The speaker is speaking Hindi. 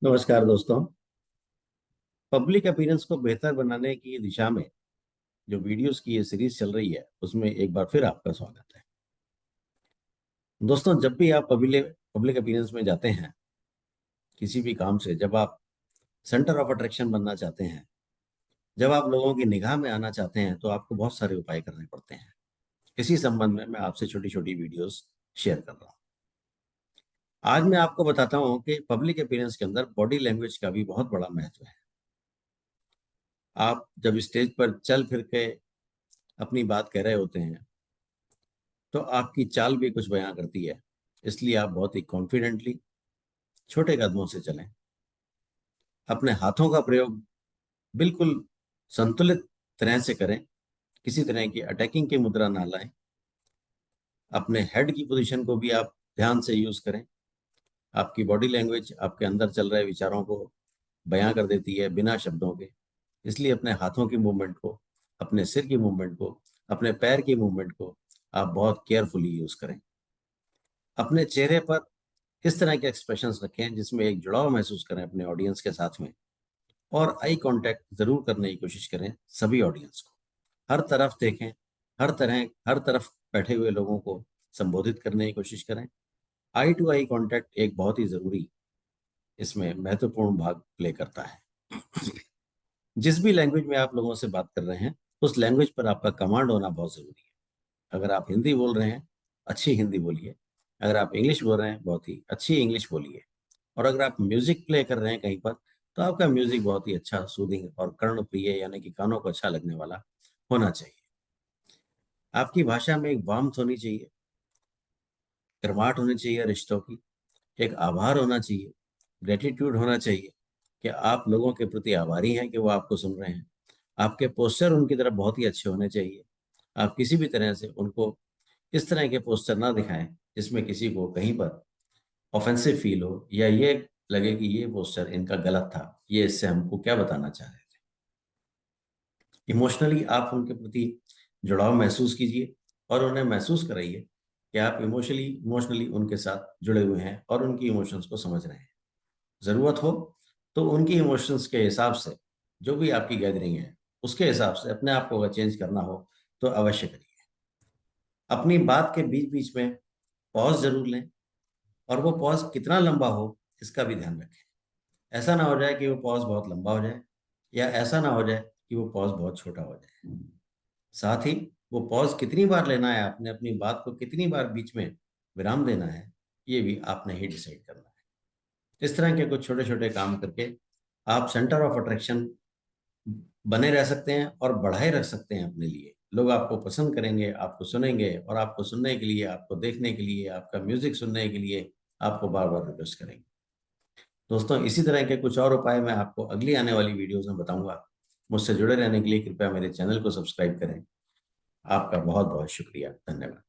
नमस्कार दोस्तों। पब्लिक अपीयरेंस को बेहतर बनाने की दिशा में जो वीडियोस की ये सीरीज चल रही है उसमें एक बार फिर आपका स्वागत है। दोस्तों, जब भी आप पब्लिक पब्लिक अपीयरेंस में जाते हैं किसी भी काम से, जब आप सेंटर ऑफ अट्रैक्शन बनना चाहते हैं, जब आप लोगों की निगाह में आना चाहते हैं, तो आपको बहुत सारे उपाय करने पड़ते हैं। इसी संबंध में मैं आपसे छोटी छोटी वीडियोस शेयर कर रहा हूँ। आज मैं आपको बताता हूँ कि पब्लिक अपीयरेंस के अंदर बॉडी लैंग्वेज का भी बहुत बड़ा महत्व है। आप जब स्टेज पर चल फिर के अपनी बात कह रहे होते हैं तो आपकी चाल भी कुछ बयां करती है। इसलिए आप बहुत ही कॉन्फिडेंटली छोटे कदमों से चलें। अपने हाथों का प्रयोग बिल्कुल संतुलित तरह से करें। किसी तरह की अटैकिंग की मुद्रा ना लाएं। अपने हेड की पोजीशन को भी आप ध्यान से यूज करें। आपकी बॉडी लैंग्वेज आपके अंदर चल रहे विचारों को बयां कर देती है बिना शब्दों के। इसलिए अपने हाथों की मूवमेंट को, अपने सिर की मूवमेंट को, अपने पैर की मूवमेंट को आप बहुत केयरफुली यूज करें। अपने चेहरे पर इस तरह के एक्सप्रेशंस रखें जिसमें एक जुड़ाव महसूस करें अपने ऑडियंस के साथ में। और आई कांटेक्ट जरूर करने की कोशिश करें सभी ऑडियंस को। हर तरफ देखें, हर तरफ बैठे हुए लोगों को संबोधित करने की कोशिश करें। आई टू आई कांटेक्ट एक बहुत ही जरूरी इसमें महत्वपूर्ण भाग प्ले करता है। जिस भी लैंग्वेज में आप लोगों से बात कर रहे हैं उस लैंग्वेज पर आपका कमांड होना बहुत जरूरी है। अगर आप हिंदी बोल रहे हैं, अच्छी हिंदी बोलिए। अगर आप इंग्लिश बोल रहे हैं, बहुत ही अच्छी इंग्लिश बोलिए। और अगर आप म्यूजिक प्ले कर रहे हैं कहीं पर, तो आपका म्यूजिक बहुत ही अच्छा, सूदिंग और कर्णप्रिय यानी कि कानों को अच्छा लगने वाला होना चाहिए। आपकी भाषा में एक वार्मथ होनी चाहिए, गर्माहट होनी चाहिए रिश्तों की। एक आभार होना चाहिए, ग्रेटिट्यूड होना चाहिए कि आप लोगों के प्रति आभारी हैं कि वो आपको सुन रहे हैं। आपके पोस्चर उनकी तरफ बहुत ही अच्छे होने चाहिए। आप किसी भी तरह से उनको इस तरह के पोस्चर ना दिखाएं जिसमें किसी को कहीं पर ऑफेंसिव फील हो या ये लगे कि ये पोस्चर इनका गलत था, ये इससे हमको क्या बताना चाह रहे थे। इमोशनली आप उनके प्रति जुड़ाव महसूस कीजिए और उन्हें महसूस कराइए कि आप इमोशनली इमोशनली उनके साथ जुड़े हुए हैं और उनकी इमोशंस को समझ रहे हैं। ज़रूरत हो तो उनकी इमोशंस के हिसाब से जो भी आपकी गैदरिंग है उसके हिसाब से अपने आप को अगर चेंज करना हो तो अवश्य करिए। अपनी बात के बीच बीच में पॉज जरूर लें, और वो पॉज कितना लंबा हो इसका भी ध्यान रखें। ऐसा ना हो जाए कि वो पॉज बहुत लंबा हो जाए, या ऐसा ना हो जाए कि वो पॉज बहुत छोटा हो जाए। साथ ही वो पॉज कितनी बार लेना है, आपने अपनी बात को कितनी बार बीच में विराम देना है, ये भी आपने ही डिसाइड करना है। इस तरह के कुछ छोटे छोटे काम करके आप सेंटर ऑफ अट्रैक्शन बने रह सकते हैं और बढ़ाए रख सकते हैं अपने लिए। लोग आपको पसंद करेंगे, आपको सुनेंगे, और आपको सुनने के लिए, आपको देखने के लिए, आपका म्यूजिक सुनने के लिए आपको बार बार रिक्वेस्ट करेंगे। दोस्तों, इसी तरह के कुछ और उपाय मैं आपको अगली आने वाली वीडियोस में बताऊंगा। मुझसे जुड़े रहने के लिए कृपया मेरे चैनल को सब्सक्राइब करें। आपका बहुत बहुत शुक्रिया। धन्यवाद।